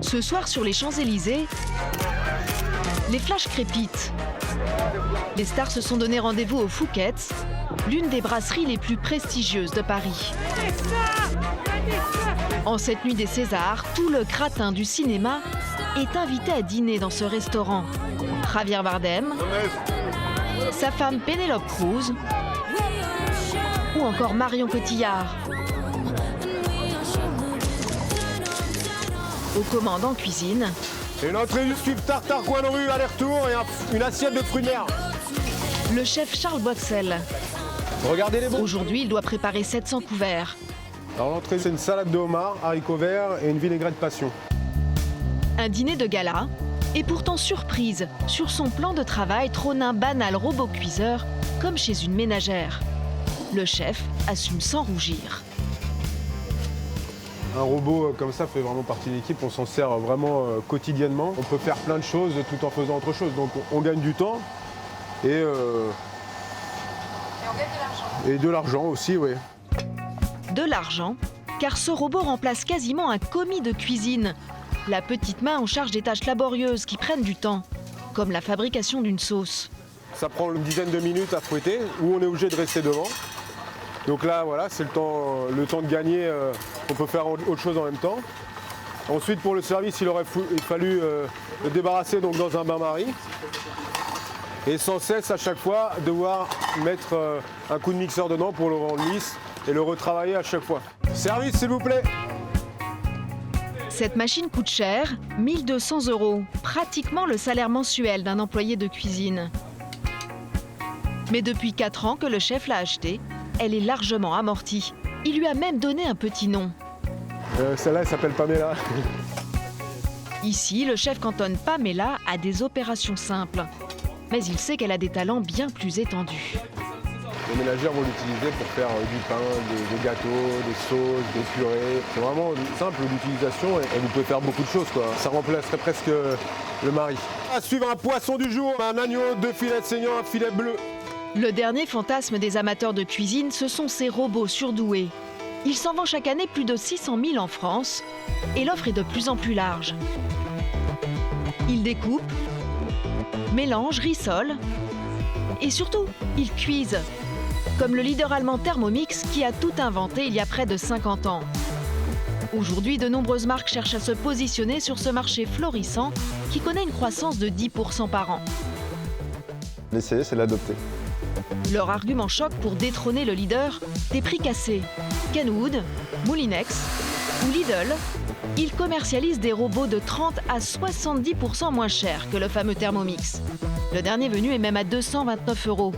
Ce soir sur les Champs-Élysées, les flashs crépitent. Les stars se sont donné rendez-vous au Fouquet's, l'une des brasseries les plus prestigieuses de Paris. En cette nuit des Césars, tout le gratin du cinéma est invité à dîner dans ce restaurant. Javier Bardem, sa femme Pénélope Cruz ou encore Marion Cotillard. Aux commandes en cuisine. Et une entrée du sucre tartare coin de rue, aller-retour et une assiette de fruits de mer. Le chef Charles Boixel. Regardez les bons. Aujourd'hui, il doit préparer 700 couverts. Alors l'entrée, c'est une salade de homard, haricots verts et une vinaigrette passion. Un dîner de gala. Et pourtant surprise, sur son plan de travail trône un banal robot cuiseur, comme chez une ménagère. Le chef assume sans rougir. Un robot comme ça fait vraiment partie de l'équipe, on s'en sert vraiment quotidiennement. On peut faire plein de choses tout en faisant autre chose, donc on gagne du temps et on gagne de l'argent. Et de l'argent aussi, oui. De l'argent, car ce robot remplace quasiment un commis de cuisine. La petite main en charge des tâches laborieuses qui prennent du temps, comme la fabrication d'une sauce. Ça prend une dizaine de minutes à fouetter, où on est obligé de rester devant. Donc là, voilà, c'est le temps de gagner, on peut faire autre chose en même temps. Ensuite, pour le service, il fallu le débarrasser donc, dans un bain-marie. Et sans cesse, à chaque fois, devoir mettre un coup de mixeur dedans pour le rendre lisse et le retravailler à chaque fois. Service, s'il vous plaît. Cette machine coûte cher, 1 200 €, pratiquement le salaire mensuel d'un employé de cuisine. Mais depuis 4 ans que le chef l'a achetée, elle est largement amortie. Il lui a même donné un petit nom. Celle-là, elle s'appelle Pamela. Ici, le chef cantonne Pamela à des opérations simples. Mais il sait qu'elle a des talents bien plus étendus. Les ménagères vont l'utiliser pour faire du pain, des gâteaux, des sauces, des purées. C'est vraiment simple l'utilisation et vous pouvez faire beaucoup de choses, quoi. Ça remplacerait presque le mari. À suivre un poisson du jour, un agneau, 2 filets de saignant, un filet bleu. Le dernier fantasme des amateurs de cuisine, ce sont ces robots surdoués. Il s'en vend chaque année plus de 600 000 en France et l'offre est de plus en plus large. Ils découpent, mélangent, rissolent et surtout, ils cuisent. Comme le leader allemand Thermomix qui a tout inventé il y a près de 50 ans. Aujourd'hui, de nombreuses marques cherchent à se positionner sur ce marché florissant qui connaît une croissance de 10% par an. L'essayer, c'est l'adopter. Leur argument choc pour détrôner le leader, des prix cassés. Kenwood, Moulinex ou Lidl, ils commercialisent des robots de 30 à 70% moins chers que le fameux Thermomix. Le dernier venu est même à 229 €.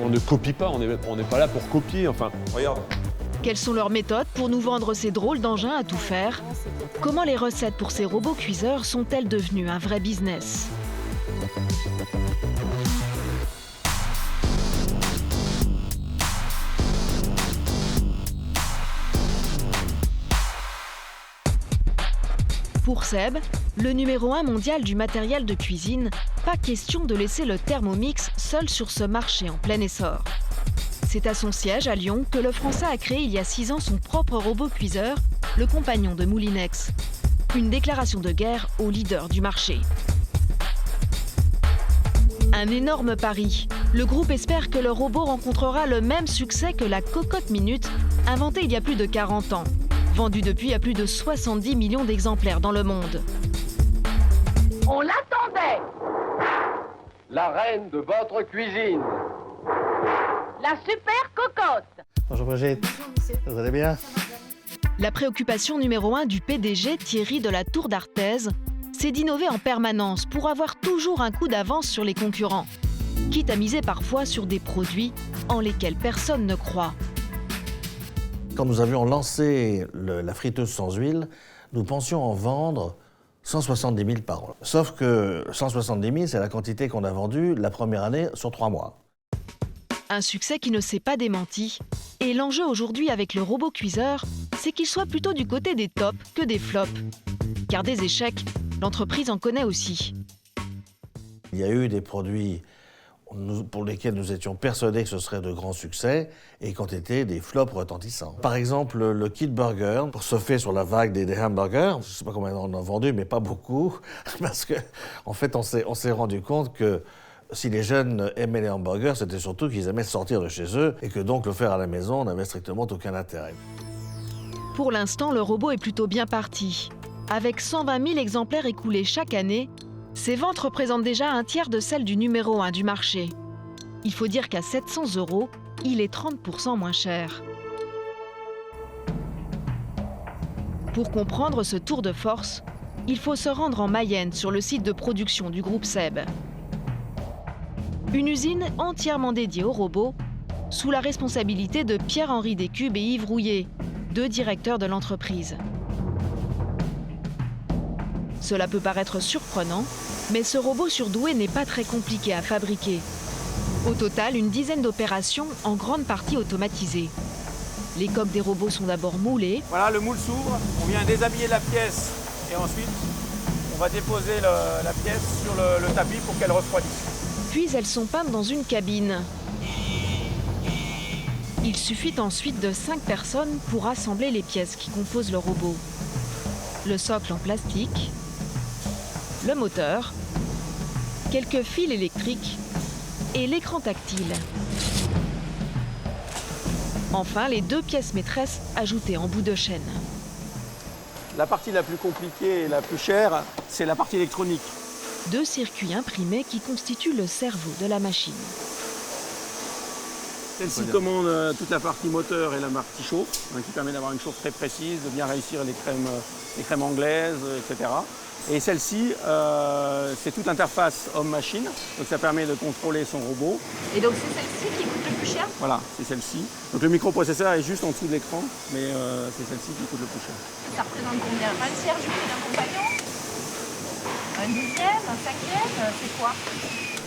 On ne copie pas, on n'est pas là pour copier, enfin, regarde. Quelles sont leurs méthodes pour nous vendre ces drôles d'engins à tout faire? Comment les recettes pour ces robots cuiseurs sont-elles devenues un vrai business? Pour Seb, le numéro 1 mondial du matériel de cuisine, pas question de laisser le Thermomix seul sur ce marché en plein essor. C'est à son siège à Lyon que le Français a créé il y a 6 ans son propre robot cuiseur, le compagnon de Moulinex. Une déclaration de guerre au leader du marché. Un énorme pari. Le groupe espère que le robot rencontrera le même succès que la cocotte minute, inventée il y a plus de 40 ans. Vendue depuis à plus de 70 millions d'exemplaires dans le monde. On l'attendait! La reine de votre cuisine. La super cocotte. Bonjour Brigitte, vous allez bien? La préoccupation numéro 1 du PDG Thierry de la Tour d'Arthez, c'est d'innover en permanence pour avoir toujours un coup d'avance sur les concurrents, quitte à miser parfois sur des produits en lesquels personne ne croit. Quand nous avions lancé la friteuse sans huile, nous pensions en vendre 170 000 par an. Sauf que 170 000, c'est la quantité qu'on a vendue la première année sur 3 mois. Un succès qui ne s'est pas démenti. Et l'enjeu aujourd'hui avec le robot cuiseur, c'est qu'il soit plutôt du côté des tops que des flops. Car des échecs, l'entreprise en connaît aussi. Il y a eu des produits pour lesquels nous étions persuadés que ce serait de grands succès et qui ont été des flops retentissants. Par exemple, le Kid Burger, pour surfer sur la vague des hamburgers, je ne sais pas combien on en a vendu, mais pas beaucoup, parce que en fait, on s'est rendu compte que si les jeunes aimaient les hamburgers, c'était surtout qu'ils aimaient sortir de chez eux et que donc le faire à la maison n'avait strictement aucun intérêt. Pour l'instant, le robot est plutôt bien parti. Avec 120 000 exemplaires écoulés chaque année, ses ventes représentent déjà un tiers de celles du numéro 1 du marché. Il faut dire qu'à 700 €, il est 30% moins cher. Pour comprendre ce tour de force, il faut se rendre en Mayenne, sur le site de production du groupe SEB. Une usine entièrement dédiée aux robots, sous la responsabilité de Pierre-Henri Descubes et Yves Rouillet, 2 directeurs de l'entreprise. Cela peut paraître surprenant, mais ce robot surdoué n'est pas très compliqué à fabriquer. Au total, une dizaine d'opérations, en grande partie automatisées. Les coques des robots sont d'abord moulées. Voilà, le moule s'ouvre, on vient déshabiller la pièce et ensuite on va déposer la pièce sur le tapis pour qu'elle refroidisse. Puis elles sont peintes dans une cabine. Il suffit ensuite de 5 personnes pour assembler les pièces qui composent le robot. Le socle en plastique, le moteur, quelques fils électriques et l'écran tactile. Enfin, les 2 pièces maîtresses ajoutées en bout de chaîne. La partie la plus compliquée et la plus chère, c'est la partie électronique. 2 circuits imprimés qui constituent le cerveau de la machine. Celle-ci commande toute la partie moteur et la partie chauffe, qui permet d'avoir une chauffe très précise, de bien réussir les crèmes anglaises, etc. Et celle-ci, c'est toute l'interface homme-machine, donc ça permet de contrôler son robot. Et donc c'est celle-ci qui coûte le plus cher? Voilà, c'est celle-ci. Donc le microprocesseur est juste en dessous de l'écran, mais c'est celle-ci qui coûte le plus cher. Ça représente combien? Un tiers du prix d'un compagnon? Un dixième? Un cinquième? C'est quoi?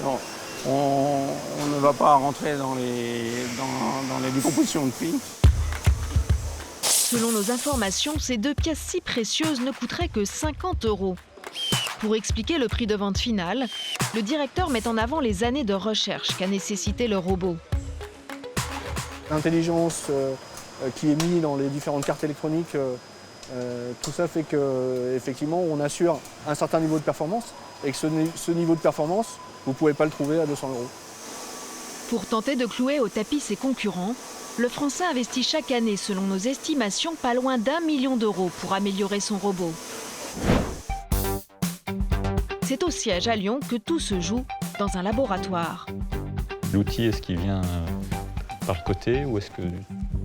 Alors, on ne va pas rentrer dans les décompositions de prix. Selon nos informations, ces 2 pièces si précieuses ne coûteraient que 50 €. Pour expliquer le prix de vente final, le directeur met en avant les années de recherche qu'a nécessité le robot. L'intelligence qui est mise dans les différentes cartes électroniques, tout ça fait qu'effectivement on assure un certain niveau de performance et que ce niveau de performance, vous ne pouvez pas le trouver à 200 €. Pour tenter de clouer au tapis ses concurrents, le Français investit chaque année, selon nos estimations, pas loin d'1 million € pour améliorer son robot. C'est au siège à Lyon que tout se joue dans un laboratoire. L'outil, est-ce qu'il vient par le côté ou est-ce que...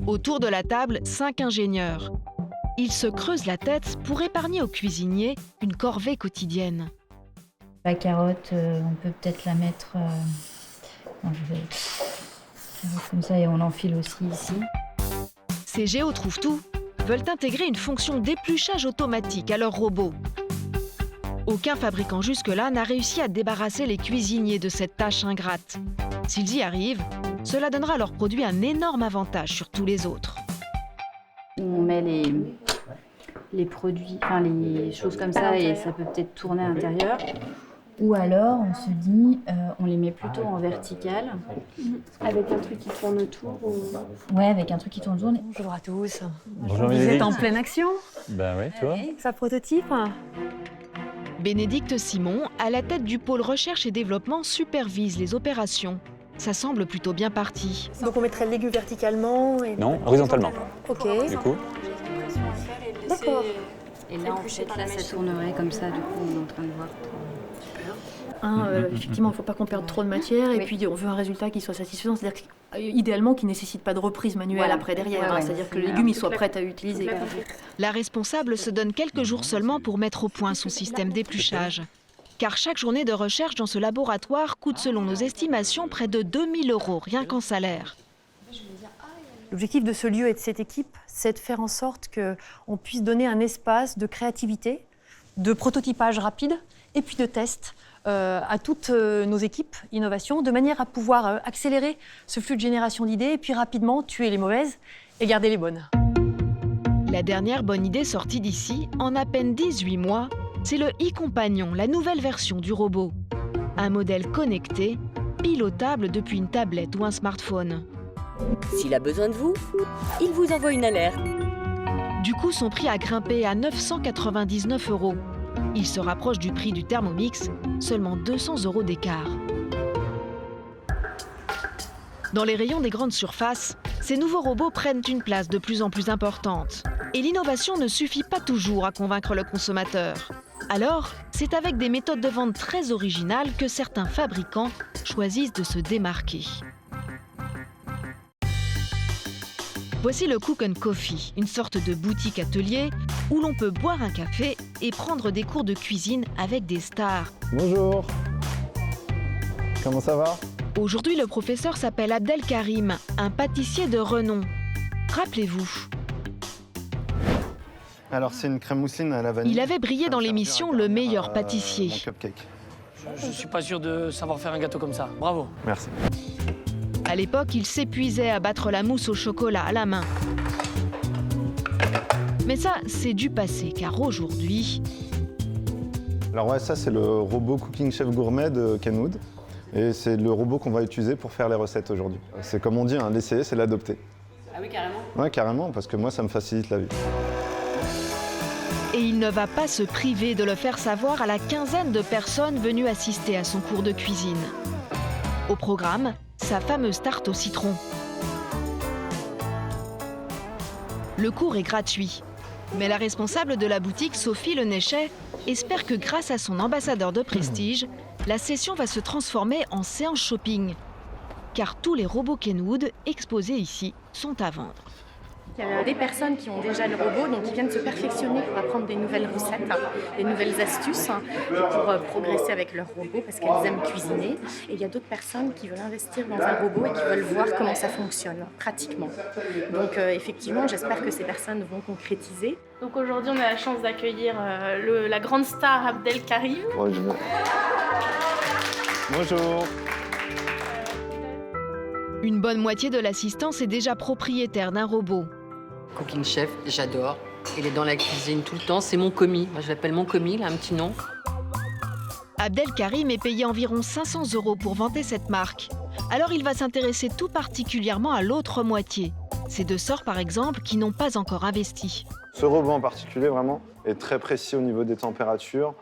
Autour de la table, 5 ingénieurs. Ils se creusent la tête pour épargner aux cuisiniers une corvée quotidienne. La carotte, on peut peut-être la mettre... Non, je vais... Comme ça, et on enfile aussi ici. Ces géos trouvent tout veulent intégrer une fonction d'épluchage automatique à leur robot. Aucun fabricant jusque-là n'a réussi à débarrasser les cuisiniers de cette tâche ingrate. S'ils y arrivent, cela donnera à leur produit un énorme avantage sur tous les autres. On met les produits, enfin les choses comme ça, et ça peut peut-être tourner à l'intérieur. Ou alors, on se dit, on les met plutôt en verticale. Avec un truc qui tourne autour ou... Ouais, avec un truc qui tourne. Bonjour à tous. Bonjour Vous êtes en pleine action. Ben oui, toi. Ça prototype. Bénédicte Simon, à la tête du pôle recherche et développement, supervise les opérations. Ça semble plutôt bien parti. Donc on mettrait l'aigu verticalement et... Non, horizontalement. Ok. Du coup, D'accord. Et là, en fait, là, ça tournerait comme ça, du coup, on est en train de voir. Effectivement, il ne faut pas qu'on perde trop de matière et puis on veut un résultat qui soit satisfaisant, c'est-à-dire idéalement qui ne nécessite pas de reprise manuelle après derrière, c'est-à-dire que le légume il soit prêt à utiliser. La responsable se donne quelques jours seulement pour mettre au point son système d'épluchage. Car chaque journée de recherche dans ce laboratoire coûte, selon nos estimations, près de 2 000 € rien qu'en salaire. L'objectif de ce lieu et de cette équipe, c'est de faire en sorte qu'on puisse donner un espace de créativité, de prototypage rapide et puis de test à toutes nos équipes innovation, de manière à pouvoir accélérer ce flux de génération d'idées et puis rapidement tuer les mauvaises et garder les bonnes. La dernière bonne idée sortie d'ici, en à peine 18 mois, c'est le e-compagnon, la nouvelle version du robot. Un modèle connecté pilotable depuis une tablette ou un smartphone. S'il a besoin de vous, il vous envoie une alerte. Du coup, son prix a grimpé à 999 €. Il se rapproche du prix du Thermomix, seulement 200 € d'écart. Dans les rayons des grandes surfaces, ces nouveaux robots prennent une place de plus en plus importante. Et l'innovation ne suffit pas toujours à convaincre le consommateur. Alors, c'est avec des méthodes de vente très originales que certains fabricants choisissent de se démarquer. Voici le Cook & Coffee, une sorte de boutique-atelier où l'on peut boire un café et prendre des cours de cuisine avec des stars. Bonjour. Comment ça va? Aujourd'hui, le professeur s'appelle Abdel Karim, un pâtissier de renom. Rappelez-vous. Alors, c'est une crème mousseline à la vanille. Il avait brillé dans l'émission Le meilleur pâtissier. Mon cupcake. Je ne suis pas sûr de savoir faire un gâteau comme ça. Bravo. Merci. À l'époque, il s'épuisait à battre la mousse au chocolat à la main. Mais ça, c'est du passé, car aujourd'hui... Alors ouais, ça c'est le robot Cooking Chef Gourmet de Kenwood. Et c'est le robot qu'on va utiliser pour faire les recettes aujourd'hui. C'est comme on dit, hein, l'essayer, c'est l'adopter. Ah oui, carrément? Ouais, carrément, parce que moi, ça me facilite la vie. Et il ne va pas se priver de le faire savoir à la quinzaine de personnes venues assister à son cours de cuisine. Au programme, sa fameuse tarte au citron. Le cours est gratuit. Mais la responsable de la boutique, Sophie Lenechet, espère que grâce à son ambassadeur de prestige, la session va se transformer en séance shopping. Car tous les robots Kenwood exposés ici sont à vendre. Il y a des personnes qui ont déjà le robot, donc qui viennent se perfectionner pour apprendre des nouvelles recettes, des nouvelles astuces pour progresser avec leur robot parce qu'elles aiment cuisiner. Et il y a d'autres personnes qui veulent investir dans un robot et qui veulent voir comment ça fonctionne pratiquement. Donc effectivement, j'espère que ces personnes vont concrétiser. Donc aujourd'hui, on a la chance d'accueillir la grande star Abdel Karim. Bonjour. Bonjour. Une bonne moitié de l'assistance est déjà propriétaire d'un robot. Cooking Chef, j'adore. Il est dans la cuisine tout le temps, c'est mon commis. Moi, je l'appelle mon commis, il a un petit nom. Abdel Karim est payé environ 500 € pour vanter cette marque. Alors il va s'intéresser tout particulièrement à l'autre moitié. Ces deux sœurs, par exemple, qui n'ont pas encore investi. Ce robot en particulier, vraiment, est très précis au niveau des températures.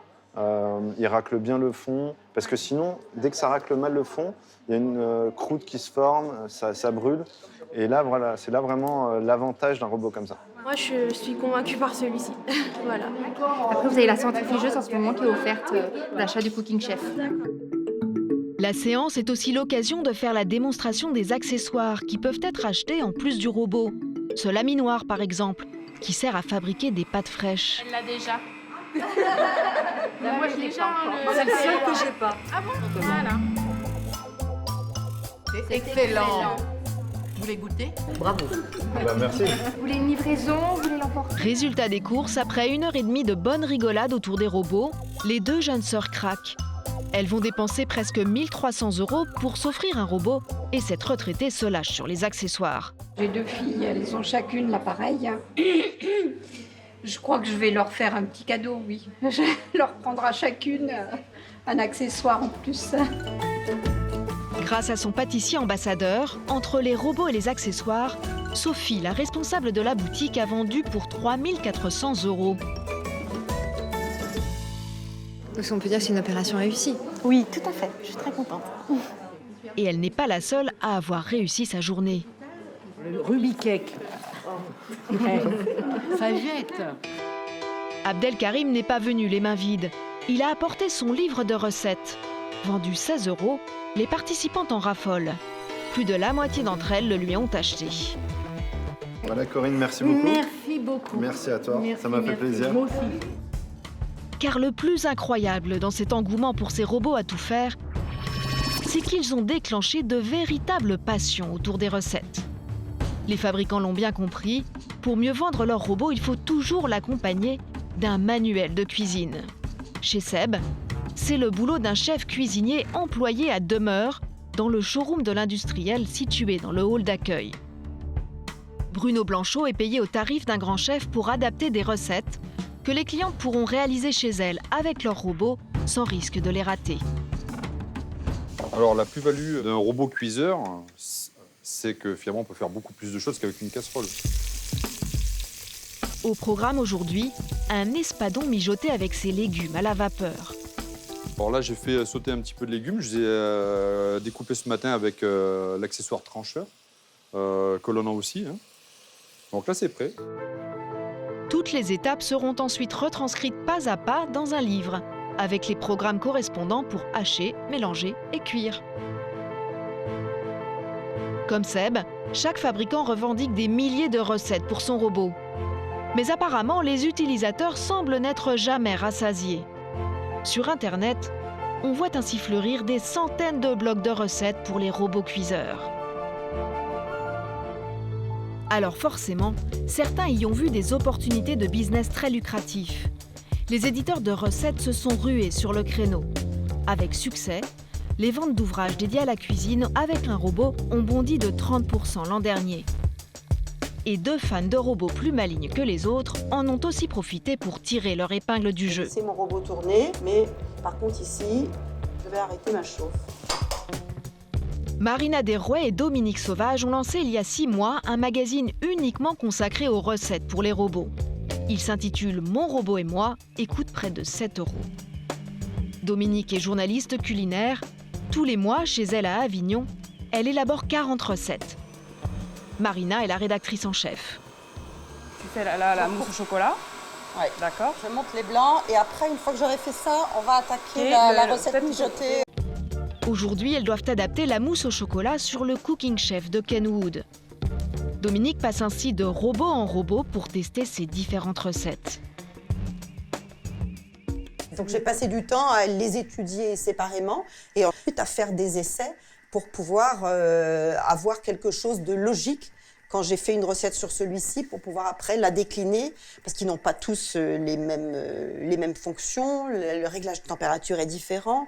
Il racle bien le fond, parce que sinon, dès que ça racle mal le fond, il y a une croûte qui se forme, ça brûle. Et là, voilà, c'est là vraiment l'avantage d'un robot comme ça. Moi, je suis convaincue par celui-ci. Voilà. Après, vous avez la centrifugeuse en ce moment qui est offerte d'achat du Cooking Chef. La séance est aussi l'occasion de faire la démonstration des accessoires qui peuvent être achetés en plus du robot. Ce laminoir, par exemple, qui sert à fabriquer des pâtes fraîches. Elle l'a déjà. Moi, je l'ai pas encore. C'est le seul que j'ai pas. Ah bon? Voilà. C'est excellent. Vous voulez goûter? Bravo. Merci. Vous voulez une livraison? Vous voulez l'emporter? Résultat des courses, après 1h30 de bonne rigolade autour des robots, les deux jeunes sœurs craquent. Elles vont dépenser presque 1 300 € pour s'offrir un robot et cette retraitée se lâche sur les accessoires. J'ai deux filles, elles ont chacune l'appareil. Je crois que je vais leur faire un petit cadeau, oui. Je leur prendrai chacune un accessoire en plus. Grâce à son pâtissier ambassadeur, entre les robots et les accessoires, Sophie, la responsable de la boutique, a vendu pour 3 400 €. Donc on peut dire que c'est une opération réussie. Oui, tout à fait. Je suis très contente. Et elle n'est pas la seule à avoir réussi sa journée. Le Ruby Cake. Ça jette. Abdel Karim n'est pas venu les mains vides. Il a apporté son livre de recettes. Vendu 16 €, les participantes en raffolent. Plus de la moitié d'entre elles le lui ont acheté. Voilà Corinne, merci beaucoup. Merci beaucoup. Merci à toi, ça m'a fait plaisir. Moi aussi. Car le plus incroyable dans cet engouement pour ces robots à tout faire, c'est qu'ils ont déclenché de véritables passions autour des recettes. Les fabricants l'ont bien compris, pour mieux vendre leur robot, il faut toujours l'accompagner d'un manuel de cuisine. Chez Seb, c'est le boulot d'un chef cuisinier employé à demeure dans le showroom de l'industriel situé dans le hall d'accueil. Bruno Blanchot est payé au tarif d'un grand chef pour adapter des recettes que les clients pourront réaliser chez elle avec leur robot sans risque de les rater. Alors la plus-value d'un robot cuiseur, c'est que finalement on peut faire beaucoup plus de choses qu'avec une casserole. Au programme aujourd'hui, un espadon mijoté avec ses légumes à la vapeur. Alors là j'ai fait sauter un petit peu de légumes, je les ai découpés ce matin avec l'accessoire trancheur, que l'on a aussi. Hein. Donc là c'est prêt. Toutes les étapes seront ensuite retranscrites pas à pas dans un livre, avec les programmes correspondants pour hacher, mélanger et cuire. Comme Seb, chaque fabricant revendique des milliers de recettes pour son robot. Mais apparemment, les utilisateurs semblent n'être jamais rassasiés. Sur Internet, on voit ainsi fleurir des centaines de blogs de recettes pour les robots cuiseurs. Alors forcément, certains y ont vu des opportunités de business très lucratifs. Les éditeurs de recettes se sont rués sur le créneau. Avec succès, les ventes d'ouvrages dédiés à la cuisine avec un robot ont bondi de 30% l'an dernier. Et 2 fans de robots plus malignes que les autres en ont aussi profité pour tirer leur épingle du jeu. C'est mon robot tourné, mais par contre ici, je vais arrêter ma chauffe. Marina Desrouet et Dominique Sauvage ont lancé il y a 6 mois un magazine uniquement consacré aux recettes pour les robots. Il s'intitule « Mon robot et moi » et coûte près de 7 €. Dominique est journaliste culinaire. Tous les mois, chez elle à Avignon, elle élabore 40 recettes. Marina est la rédactrice en chef. Tu fais la mousse au chocolat. Ouais. D'accord. Je monte les blancs et après, une fois que j'aurai fait ça, on va attaquer la recette mijotée. Aujourd'hui, elles doivent adapter la mousse au chocolat sur le Cooking Chef de Ken Wood. Dominique passe ainsi de robot en robot pour tester ses différentes recettes. Donc j'ai passé du temps à les étudier séparément et ensuite à faire des essais pour pouvoir avoir quelque chose de logique quand j'ai fait une recette sur celui-ci pour pouvoir après la décliner parce qu'ils n'ont pas tous les mêmes fonctions, le réglage de température est différent.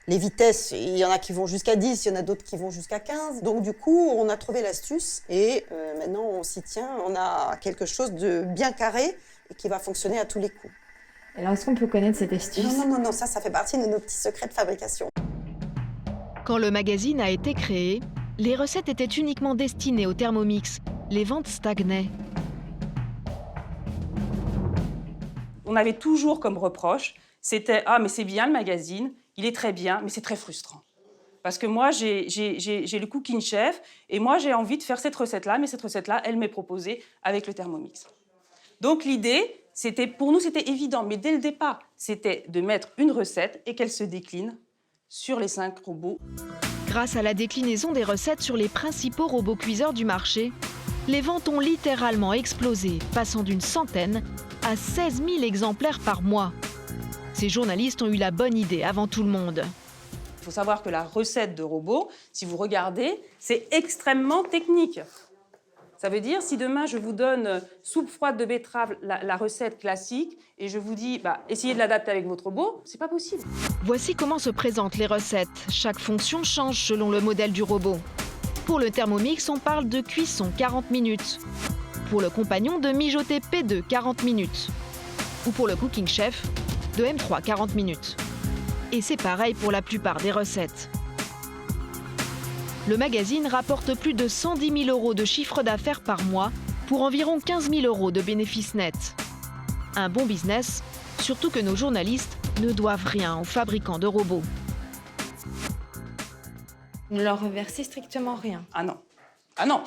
Les vitesses, il y en a qui vont jusqu'à 10, il y en a d'autres qui vont jusqu'à 15. Donc du coup, on a trouvé l'astuce et maintenant on s'y tient. On a quelque chose de bien carré et qui va fonctionner à tous les coups. Alors est-ce qu'on peut connaître cette astuce ? Non, ça fait partie de nos petits secrets de fabrication. Quand le magazine a été créé, les recettes étaient uniquement destinées au Thermomix. Les ventes stagnaient. On avait toujours comme reproche, c'était « Ah, mais c'est bien le magazine, il est très bien, mais c'est très frustrant. » Parce que moi, j'ai le Cooking Chef et moi, j'ai envie de faire cette recette-là, mais cette recette-là, elle m'est proposée avec le Thermomix. Donc l'idée, pour nous, c'était évident, mais dès le départ, c'était de mettre une recette et qu'elle se décline sur les 5 robots. Grâce à la déclinaison des recettes sur les principaux robots cuiseurs du marché, les ventes ont littéralement explosé, passant d'une centaine à 16 000 exemplaires par mois. Ces journalistes ont eu la bonne idée avant tout le monde. Il faut savoir que la recette de robot, si vous regardez, c'est extrêmement technique. Ça veut dire, si demain je vous donne soupe froide de betterave, la recette classique, et je vous dis, essayez de l'adapter avec votre robot, c'est pas possible. Voici comment se présentent les recettes. Chaque fonction change selon le modèle du robot. Pour le Thermomix, on parle de cuisson 40 minutes. Pour le compagnon, de mijoter P2 40 minutes. Ou pour le Cooking Chef, de M3 40 minutes. Et c'est pareil pour la plupart des recettes. Le magazine rapporte plus de 110 000 € de chiffre d'affaires par mois pour environ 15 000 € de bénéfices nets. Un bon business, surtout que nos journalistes ne doivent rien aux fabricants de robots. Vous ne leur reversez strictement rien. Ah non. Ah non.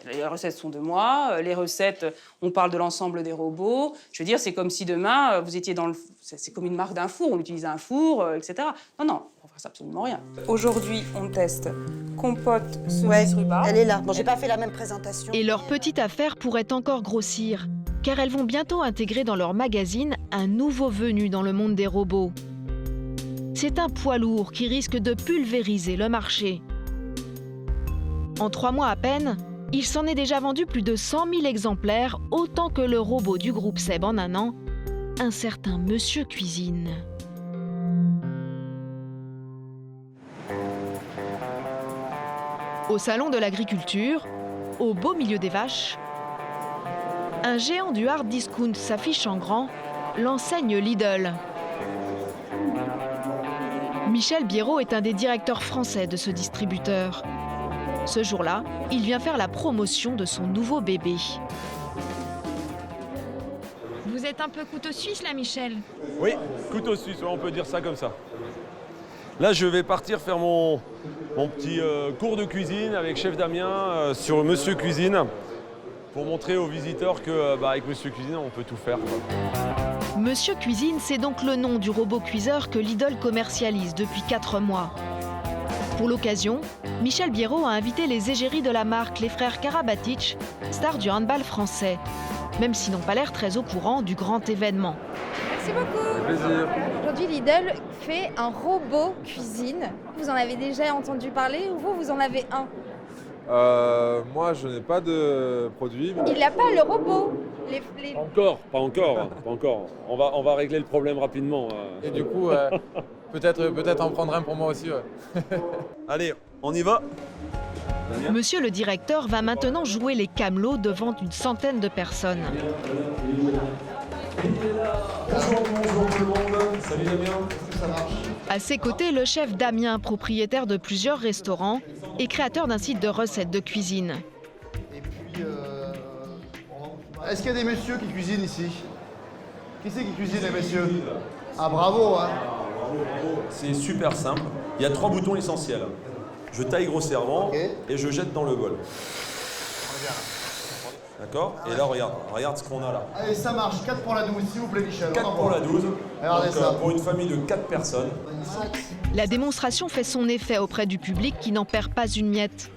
Les recettes sont de moi, les recettes, on parle de l'ensemble des robots. Je veux dire, c'est comme si demain, vous étiez dans le... C'est comme une marque d'un four, on utilise un four, etc. Non, on ne fasse absolument rien. Aujourd'hui, on teste compote cerise rhubarbe. Elle est là. Bon, j'ai pas fait la même présentation. Et leur petite affaire pourrait encore grossir, car elles vont bientôt intégrer dans leur magazine un nouveau venu dans le monde des robots. C'est un poids lourd qui risque de pulvériser le marché. En 3 mois à peine, il s'en est déjà vendu plus de 100 000 exemplaires, autant que le robot du groupe Seb en un an, un certain Monsieur Cuisine. Au salon de l'agriculture, au beau milieu des vaches, un géant du hard discount s'affiche en grand, l'enseigne Lidl. Michel Biérot est un des directeurs français de ce distributeur. Ce jour-là, il vient faire la promotion de son nouveau bébé. Vous êtes un peu couteau suisse là, Michel? Oui, couteau suisse, on peut dire ça comme ça. Là, je vais partir faire mon petit cours de cuisine avec chef Damien sur Monsieur Cuisine pour montrer aux visiteurs qu'avec Monsieur Cuisine, on peut tout faire, quoi. Monsieur Cuisine, c'est donc le nom du robot cuiseur que Lidl commercialise depuis 4 mois. Pour l'occasion, Michel Biérot a invité les égéries de la marque, les frères Karabatic, stars du handball français, même s'ils n'ont pas l'air très au courant du grand événement. Merci beaucoup. Aujourd'hui, Lidl fait un robot cuisine. Vous en avez déjà entendu parler ou vous en avez un? Moi, je n'ai pas de produit. Il n'a pas le robot. Pas encore. On va régler le problème rapidement. Et du coup, peut-être en prendre un pour moi aussi. Ouais. Allez, on y va. Monsieur le directeur va maintenant jouer les camelots devant une centaine de personnes. Bonjour tout le monde. Salut Damien. Ça marche. À ses côtés, le chef Damien, propriétaire de plusieurs restaurants et créateur d'un site de recettes de cuisine. Et puis, est-ce qu'il y a des messieurs qui cuisinent ici? Qui c'est qui cuisine, les messieurs? Ah, bravo, hein. C'est super simple. Il y a 3 boutons essentiels. Je taille grossièrement et je jette dans le bol. D'accord? Et là, regarde ce qu'on a là. Allez, ça marche. 4 pour la 12, s'il vous plaît, Michel. 4 pour la 12. Regardez ça. Pour une famille de 4 personnes. La démonstration fait son effet auprès du public qui n'en perd pas une miette.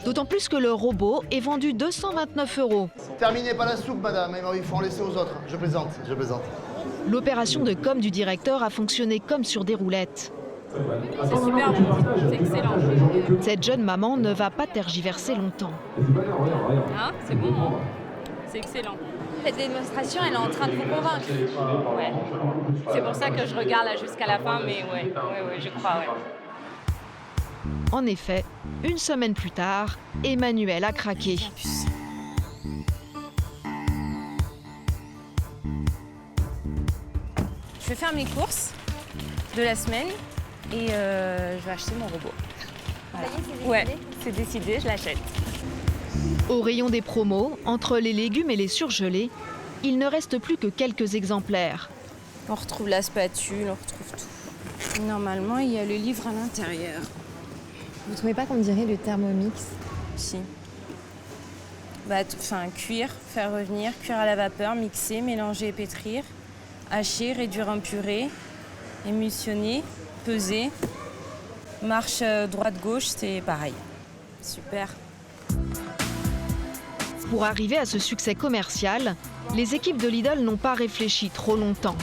D'autant plus que le robot est vendu 229 €. Terminez pas la soupe, madame. Il faut en laisser aux autres. Je plaisante. L'opération de com du directeur a fonctionné comme sur des roulettes. C'est super bon, c'est excellent. Cette jeune maman ne va pas tergiverser longtemps. Hein, c'est bon, hein, c'est excellent. Cette démonstration, elle est en train de vous convaincre. Ouais. C'est pour ça que je regarde là jusqu'à la fin, mais ouais, je crois, ouais. En effet, une semaine plus tard, Emmanuel a craqué. Je vais faire mes courses de la semaine et je vais acheter mon robot. Voilà. Ouais, c'est décidé, je l'achète. Au rayon des promos, entre les légumes et les surgelés, il ne reste plus que quelques exemplaires. On retrouve la spatule, on retrouve tout. Normalement, il y a le livre à l'intérieur. Vous trouvez pas qu'on dirait le Thermomix? Si. Cuire, faire revenir, cuire à la vapeur, mixer, mélanger et pétrir, hacher, réduire en purée, émulsionner, peser. Marche droite-gauche, c'est pareil. Super. Pour arriver à ce succès commercial, les équipes de Lidl n'ont pas réfléchi trop longtemps.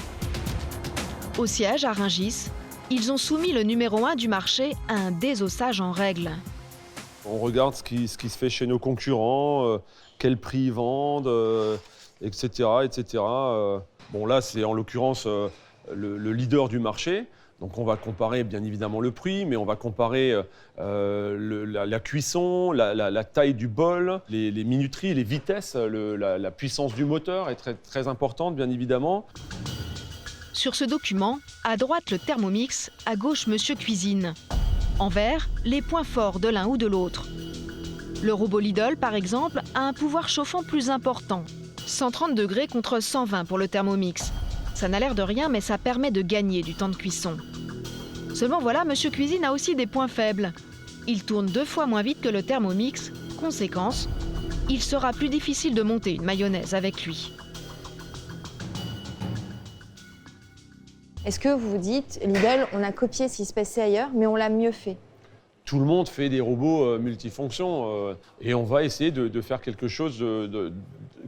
Au siège, à Rungis, ils ont soumis le numéro 1 du marché à un désossage en règle. On regarde ce qui se fait chez nos concurrents, quel prix ils vendent, etc. Bon, là, c'est en l'occurrence le leader du marché. Donc on va comparer bien évidemment le prix, mais on va comparer la cuisson, la taille du bol, les minuteries, les vitesses, la puissance du moteur est très, très importante bien évidemment. Sur ce document, à droite le Thermomix, à gauche Monsieur Cuisine. En vert, les points forts de l'un ou de l'autre. Le robot Lidl, par exemple, a un pouvoir chauffant plus important. 130 degrés contre 120 pour le Thermomix. Ça n'a l'air de rien, mais ça permet de gagner du temps de cuisson. Seulement voilà, Monsieur Cuisine a aussi des points faibles. Il tourne 2 fois moins vite que le Thermomix. Conséquence, il sera plus difficile de monter une mayonnaise avec lui. Est-ce que vous vous dites, Lidl, on a copié ce qui se passait ailleurs, mais on l'a mieux fait? Tout le monde fait des robots multifonctions et on va essayer de faire quelque chose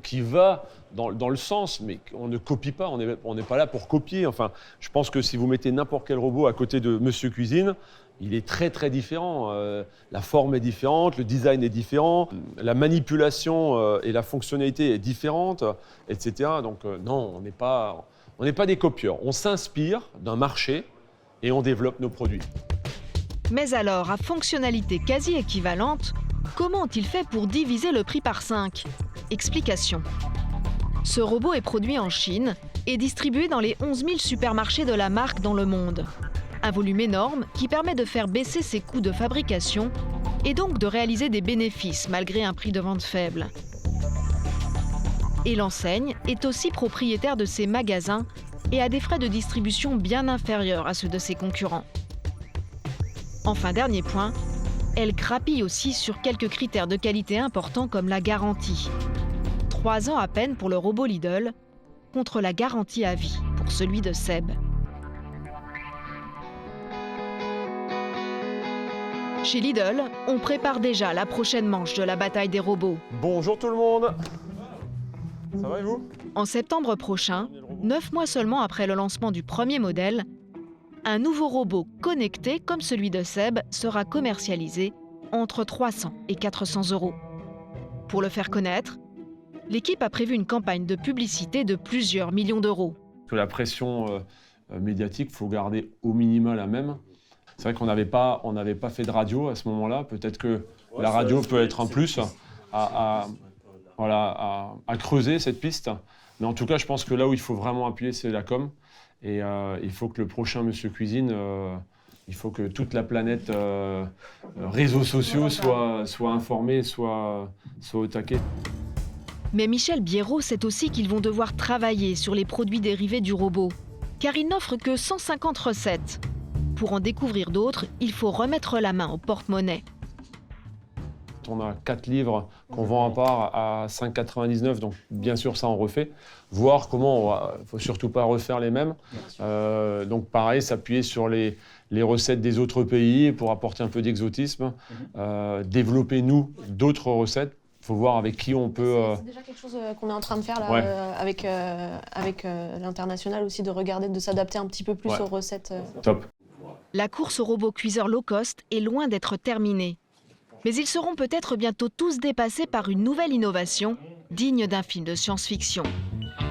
qui va dans le sens, mais on ne copie pas, on n'est pas là pour copier. Enfin, je pense que si vous mettez n'importe quel robot à côté de Monsieur Cuisine, il est très très différent. La forme est différente, le design est différent, la manipulation et la fonctionnalité est différente, etc. Donc non, on n'est pas des copieurs. On s'inspire d'un marché et on développe nos produits. Mais alors, à fonctionnalité quasi équivalente, comment ont-ils fait pour diviser le prix par 5 ? Explication. Ce robot est produit en Chine et distribué dans les 11 000 supermarchés de la marque dans le monde. Un volume énorme qui permet de faire baisser ses coûts de fabrication et donc de réaliser des bénéfices malgré un prix de vente faible. Et l'enseigne est aussi propriétaire de ses magasins et a des frais de distribution bien inférieurs à ceux de ses concurrents. Enfin, dernier point, elle grappille aussi sur quelques critères de qualité importants comme la garantie. 3 ans à peine pour le robot Lidl, contre la garantie à vie pour celui de Seb. Chez Lidl, on prépare déjà la prochaine manche de la bataille des robots. Bonjour tout le monde. Ça va et vous? En septembre prochain, 9 mois seulement après le lancement du premier modèle, un nouveau robot connecté comme celui de Seb sera commercialisé entre 300 et 400 €. Pour le faire connaître, l'équipe a prévu une campagne de publicité de plusieurs millions d'euros. Que la pression médiatique, il faut garder au minimum la même. C'est vrai qu'on n'avait pas fait de radio à ce moment-là. Peut-être que la radio peut être un plus à creuser cette piste. Mais en tout cas, je pense que là où il faut vraiment appuyer, c'est la com. Et il faut que le prochain Monsieur Cuisine, il faut que toute la planète réseaux sociaux soit informée, soit au taquet. Mais Michel Biérot sait aussi qu'ils vont devoir travailler sur les produits dérivés du robot, car il n'offre que 150 recettes. Pour en découvrir d'autres, il faut remettre la main au porte-monnaie. On a 4 livres qu'on vend à part à 5,99 €, donc bien sûr ça on refait. Voir comment, il ne faut surtout pas refaire les mêmes. Donc pareil, s'appuyer sur les recettes des autres pays pour apporter un peu d'exotisme. Développer nous d'autres recettes. Il faut voir avec qui on peut... C'est déjà quelque chose qu'on est en train de faire là, avec l'international aussi, de regarder, de s'adapter un petit peu plus aux recettes. Top. La course aux robots cuiseurs low cost est loin d'être terminée. Mais ils seront peut-être bientôt tous dépassés par une nouvelle innovation digne d'un film de science-fiction.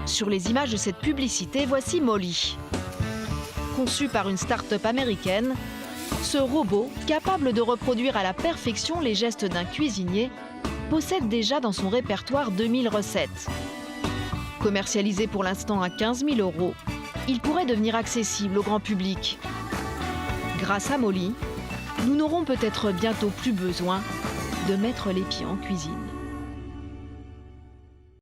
Sur les images de cette publicité, voici Molly. Conçu par une start-up américaine, ce robot, capable de reproduire à la perfection les gestes d'un cuisinier, possède déjà dans son répertoire 2000 recettes. Commercialisé pour l'instant à 15 000 €, il pourrait devenir accessible au grand public. Grâce à Molly, nous n'aurons peut-être bientôt plus besoin de mettre les pieds en cuisine.